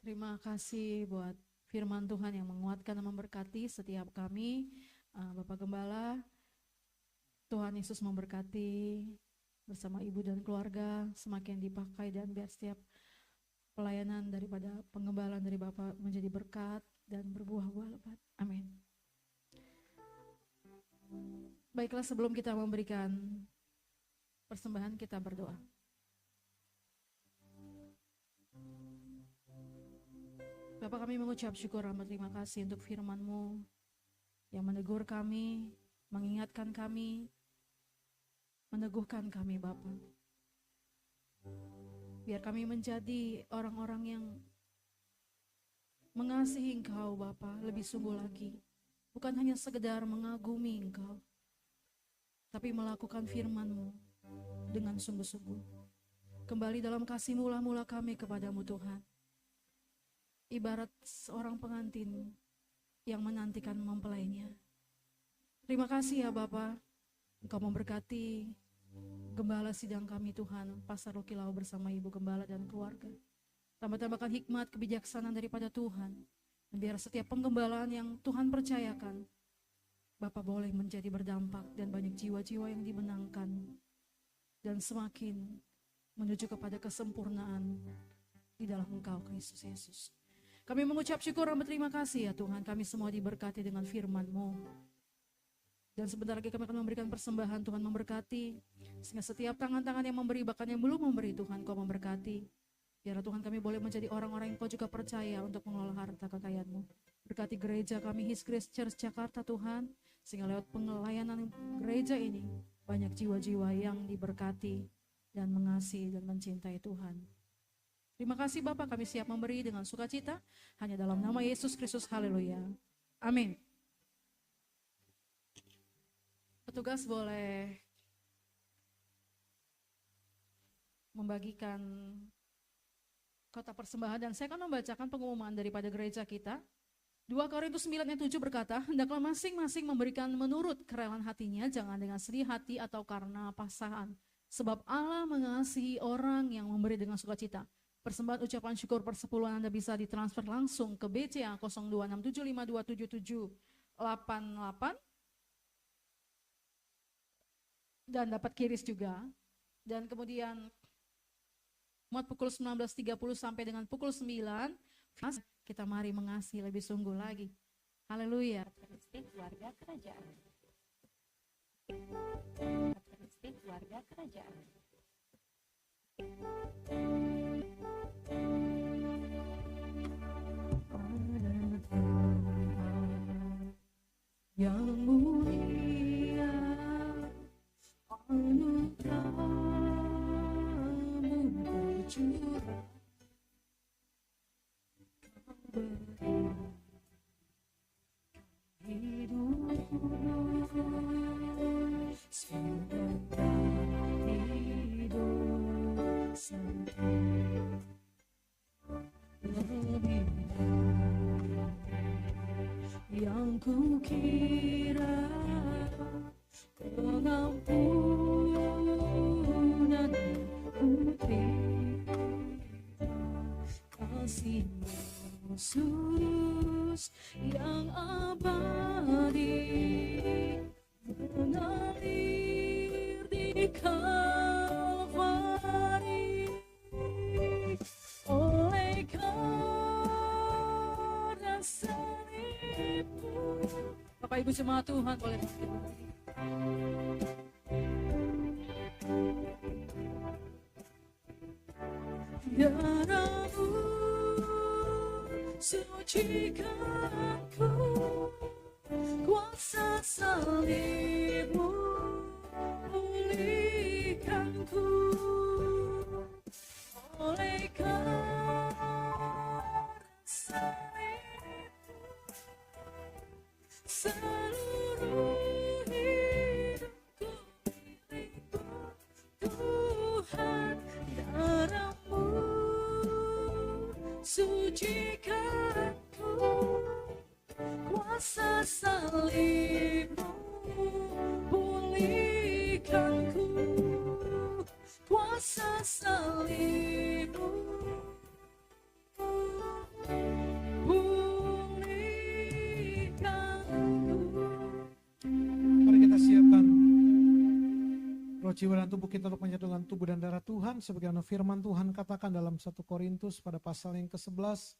Terima kasih buat firman Tuhan yang menguatkan dan memberkati setiap kami. Bapak Gembala, Tuhan Yesus memberkati bersama ibu dan keluarga, semakin dipakai dan biar setiap pelayanan daripada penggembalaan dari Bapak menjadi berkat dan berbuah-buah lebat. Amin. Baiklah, sebelum kita memberikan persembahan, kita berdoa. Bapak, kami mengucap syukur dan berterima kasih untuk firman-Mu yang menegur kami, mengingatkan kami, meneguhkan kami Bapak. Biar kami menjadi orang-orang yang mengasihi Engkau Bapak lebih sungguh lagi. Bukan hanya sekedar mengagumi Engkau, tapi melakukan firman-Mu dengan sungguh-sungguh. Kembali dalam kasih mula-mula kami kepadamu Tuhan. Ibarat seorang pengantin yang menantikan mempelainya. Terima kasih ya Bapak, Engkau memberkati gembala sidang kami Tuhan, Pastor Rukilau bersama Ibu Gembala dan keluarga. Tambah-tambahkan hikmat kebijaksanaan daripada Tuhan. Dan biar setiap penggembalaan yang Tuhan percayakan, Bapak boleh menjadi berdampak dan banyak jiwa-jiwa yang dimenangkan. Dan semakin menuju kepada kesempurnaan di dalam Engkau Kristus Yesus. Kami mengucap syukur dan berterima kasih ya Tuhan, kami semua diberkati dengan firman-Mu. Dan sebentar lagi kami akan memberikan persembahan, Tuhan memberkati. Sehingga setiap tangan-tangan yang memberi, bahkan yang belum memberi, Tuhan Kau memberkati. Biar Tuhan kami boleh menjadi orang-orang yang Kau juga percaya untuk mengelola harta kekayaan-Mu. Berkati gereja kami, His Grace Church Jakarta Tuhan. Sehingga lewat pelayanan gereja ini, banyak jiwa-jiwa yang diberkati dan mengasihi dan mencintai Tuhan. Terima kasih Bapak, kami siap memberi dengan sukacita, hanya dalam nama Yesus Kristus, haleluya. Amin. Petugas boleh membagikan kotak persembahan dan saya akan membacakan pengumuman daripada gereja kita. 2 Korintus 9:7 berkata, hendaklah masing-masing memberikan menurut kerelaan hatinya, jangan dengan sedih hati atau karena paksaan. Sebab Allah mengasihi orang yang memberi dengan sukacita. Persembahan ucapan syukur persepuluhan Anda bisa ditransfer langsung ke BCA 0267527788 dan dapat kiris juga. Dan kemudian muat pukul 19.30 sampai dengan pukul 9, kita mari mengasihi lebih sungguh lagi. Haleluya. Karakteristik warga kerajaan. Karakteristik warga kerajaan. Yang mulia anugerahmu tercurah, kau beri hidup sementara hidup sendiri lebih yang kukira pengampunan ku terima, kasih Yesus yang abadi mengalir di Kalvari. Oleh karena salibmu, Bapak Ibu jemaat Tuhan boleh darahmu sucikanku, kuasa salibmu pulihkanku. Oleh karena salibmu, seluruh hidupku milikmu Tuhan. Darahmu sucikanku, kuasa salibmu pulihkanku. Kuasa salibmu jiwa dan tubuh kita untuk menyatukan tubuh dan darah Tuhan, sebagaimana firman Tuhan katakan dalam 1 Korintus pada pasal yang ke-11,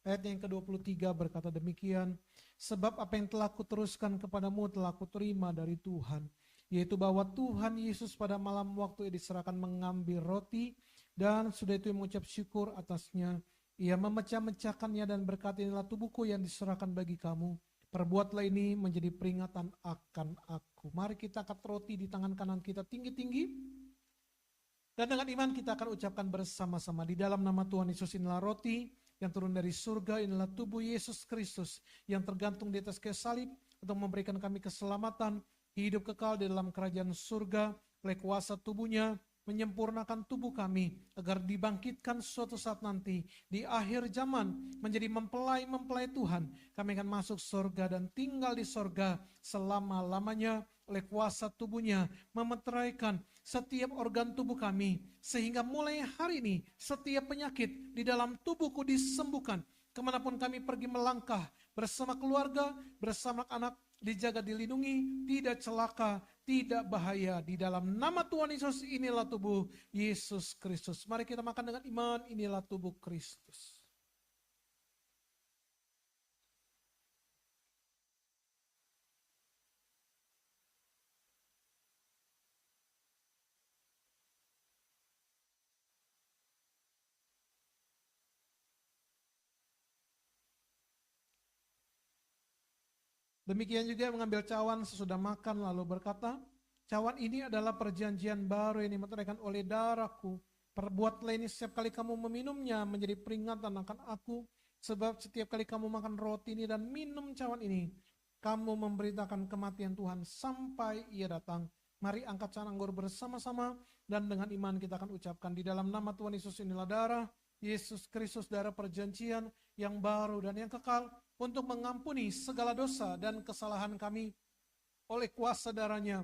ayat yang ke-23 berkata demikian, sebab apa yang telah kuteruskan kepadamu telah kuterima dari Tuhan, yaitu bahwa Tuhan Yesus pada malam waktu ia diserahkan mengambil roti, dan sudah itu mengucap syukur atasnya, ia memecah-mecahkannya dan berkata, inilah tubuhku yang diserahkan bagi kamu. Perbuatlah ini menjadi peringatan akan aku. Mari kita angkat roti di tangan kanan kita tinggi-tinggi. Dan dengan iman kita akan ucapkan bersama-sama. Di dalam nama Tuhan Yesus, inilah roti yang turun dari surga. Inilah tubuh Yesus Kristus yang tergantung di atas kayu salib untuk memberikan kami keselamatan, hidup kekal di dalam kerajaan surga. Oleh kuasa tubuhnya menyempurnakan tubuh kami agar dibangkitkan suatu saat nanti di akhir zaman menjadi mempelai-mempelai Tuhan. Kami akan masuk surga dan tinggal di surga selama-lamanya. Oleh kuasa tubuhnya memeteraikan setiap organ tubuh kami, sehingga mulai hari ini setiap penyakit di dalam tubuhku disembuhkan. Kemanapun kami pergi melangkah bersama keluarga, bersama anak, dijaga, dilindungi, tidak celaka, tidak bahaya. Di dalam nama Tuhan Yesus, inilah tubuh Yesus Kristus. Mari kita makan dengan iman, inilah tubuh Kristus. Demikian juga mengambil cawan sesudah makan lalu berkata, cawan ini adalah perjanjian baru yang dimeteraikan oleh darahku. Perbuatlah ini setiap kali kamu meminumnya menjadi peringatan akan aku. Sebab setiap kali kamu makan roti ini dan minum cawan ini, kamu memberitakan kematian Tuhan sampai ia datang. Mari angkat cawan anggur bersama-sama dan dengan iman kita akan ucapkan di dalam nama Tuhan Yesus, inilah darah Yesus Kristus, darah perjanjian yang baru dan yang kekal, untuk mengampuni segala dosa dan kesalahan kami. Oleh kuasa darahnya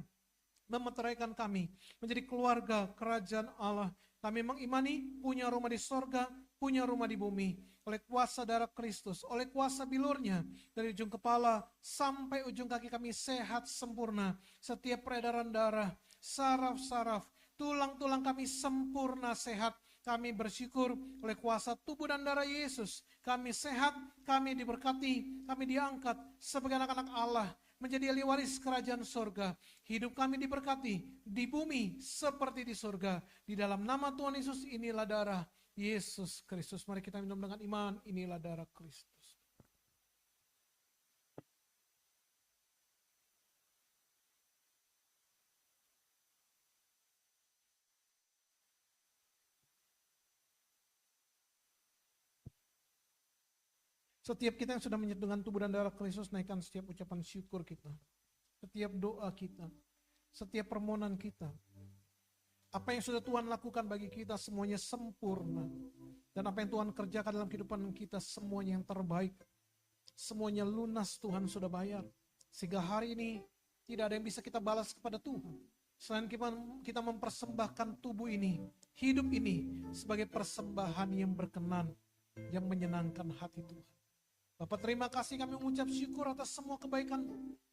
memeteraikan kami menjadi keluarga kerajaan Allah. Kami mengimani punya rumah di sorga, punya rumah di bumi. Oleh kuasa darah Kristus, oleh kuasa bilurnya, dari ujung kepala sampai ujung kaki kami sehat sempurna. Setiap peredaran darah, saraf-saraf, tulang-tulang kami sempurna sehat. Kami bersyukur oleh kuasa tubuh dan darah Yesus. Kami sehat, kami diberkati, kami diangkat sebagai anak-anak Allah, menjadi ahli waris kerajaan surga. Hidup kami diberkati di bumi seperti di surga. Di dalam nama Tuhan Yesus, inilah darah Yesus Kristus. Mari kita minum dengan iman, inilah darah Kristus. Setiap kita yang sudah menyatu dengan tubuh dan darah Kristus, naikkan setiap ucapan syukur kita, setiap doa kita, setiap permohonan kita. Apa yang sudah Tuhan lakukan bagi kita semuanya sempurna. Dan apa yang Tuhan kerjakan dalam kehidupan kita semuanya yang terbaik. Semuanya lunas, Tuhan sudah bayar. Sehingga hari ini tidak ada yang bisa kita balas kepada Tuhan. Selain kita mempersembahkan tubuh ini, hidup ini sebagai persembahan yang berkenan, yang menyenangkan hati Tuhan. Bapak, terima kasih, kami mengucap syukur atas semua kebaikan,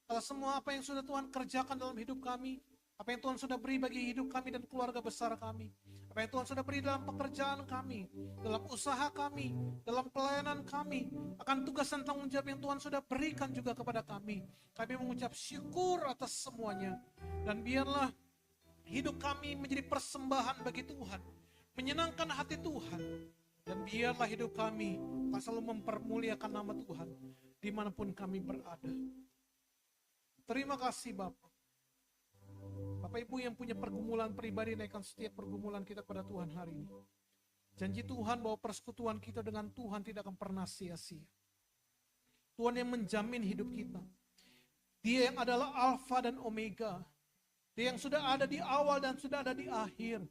atas semua apa yang sudah Tuhan kerjakan dalam hidup kami, apa yang Tuhan sudah beri bagi hidup kami dan keluarga besar kami, apa yang Tuhan sudah beri dalam pekerjaan kami, dalam usaha kami, dalam pelayanan kami, akan tugas dan tanggung jawab yang Tuhan sudah berikan juga kepada kami. Kami mengucap syukur atas semuanya, dan biarlah hidup kami menjadi persembahan bagi Tuhan, menyenangkan hati Tuhan. Dan biarlah hidup kami selalu mempermuliakan nama Tuhan dimanapun kami berada. Terima kasih Bapak. Bapak Ibu yang punya pergumulan pribadi, naikkan setiap pergumulan kita kepada Tuhan hari ini. Janji Tuhan bahwa persekutuan kita dengan Tuhan tidak akan pernah sia-sia. Tuhan yang menjamin hidup kita. Dia yang adalah Alfa dan Omega. Dia yang sudah ada di awal dan sudah ada di akhir.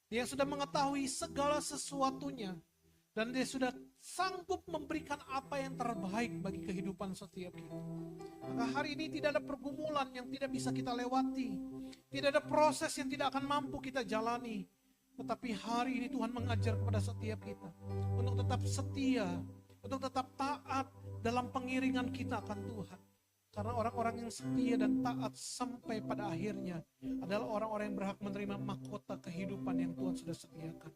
Dia sudah mengetahui segala sesuatunya. Dan dia sudah sanggup memberikan apa yang terbaik bagi kehidupan setiap kita. Maka hari ini tidak ada pergumulan yang tidak bisa kita lewati. Tidak ada proses yang tidak akan mampu kita jalani. Tetapi hari ini Tuhan mengajar kepada setiap kita. Untuk tetap setia. Untuk tetap taat dalam pengiringan kita akan Tuhan. Karena orang-orang yang setia dan taat sampai pada akhirnya adalah orang-orang yang berhak menerima mahkota kehidupan yang Tuhan sudah sediakan.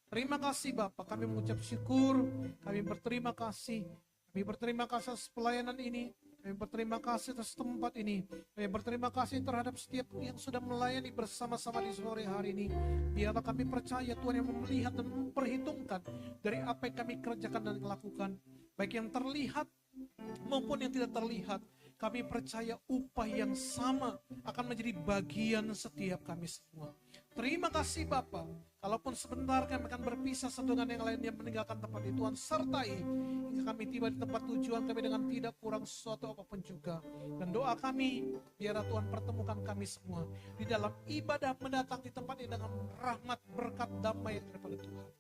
Terima kasih Bapak, kami mengucap syukur, kami berterima kasih. Kami berterima kasih atas pelayanan ini, kami berterima kasih atas tempat ini, kami berterima kasih terhadap setiap yang sudah melayani bersama-sama di sore hari ini. Biarlah kami percaya Tuhan yang melihat dan memperhitungkan dari apa yang kami kerjakan dan lakukan, baik yang terlihat maupun yang tidak terlihat. Kami percaya upah yang sama akan menjadi bagian setiap kami semua. Terima kasih Bapa. Kalaupun sebentar kami akan berpisah satu dengan yang lain yang meninggalkan tempat itu, Tuhan sertai hingga kami tiba di tempat tujuan kami dengan tidak kurang sesuatu apapun juga. Dan doa kami, biarlah Tuhan pertemukan kami semua di dalam ibadah mendatang di tempat ini dengan rahmat, berkat, damai daripada Tuhan.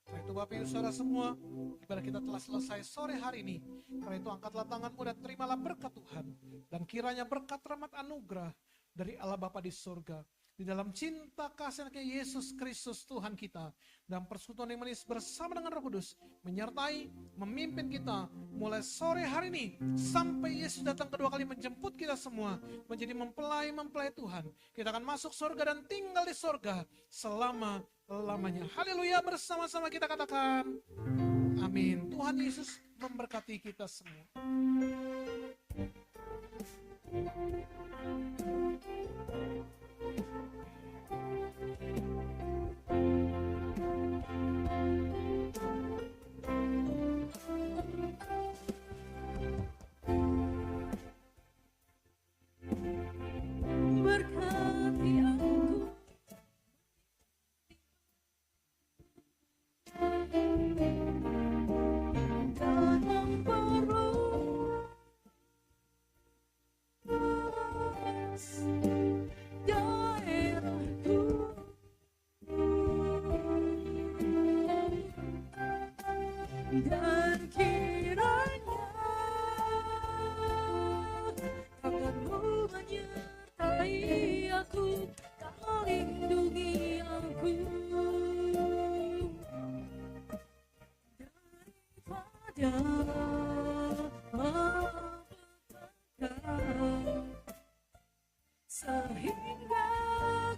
Karena itu Bapak Ibu Saudara semua, ibadah kita telah selesai sore hari ini. Karena itu angkatlah tanganmu dan terimalah berkat Tuhan. Dan kiranya berkat rahmat anugerah dari Allah Bapa di surga, di dalam cinta kasih anaknya Yesus Kristus Tuhan kita, dan persekutuan yang manis bersama dengan Roh Kudus menyertai, memimpin kita mulai sore hari ini sampai Yesus datang kedua kali menjemput kita semua menjadi mempelai-mempelai Tuhan. Kita akan masuk surga dan tinggal di surga selama-lamanya. Haleluya, bersama-sama kita katakan amin. Tuhan Yesus memberkati kita semua. Berkati aku dan memperluas daerahku, dan kiranya tanganmu menyertai aku, kau lindungi aku daripada malapetaka, sehingga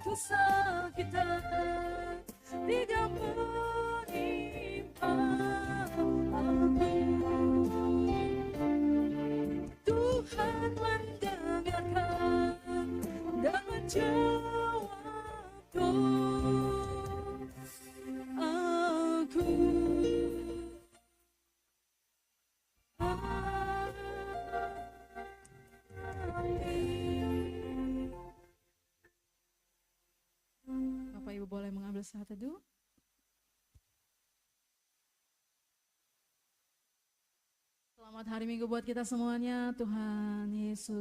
kesakitan tidak menimpa aku. Tuhan mendengarkan dan menjawab doaku. Amin. Bapak Ibu boleh mengambil saat teduh. Selamat hari Minggu buat kita semuanya. Tuhan Yesus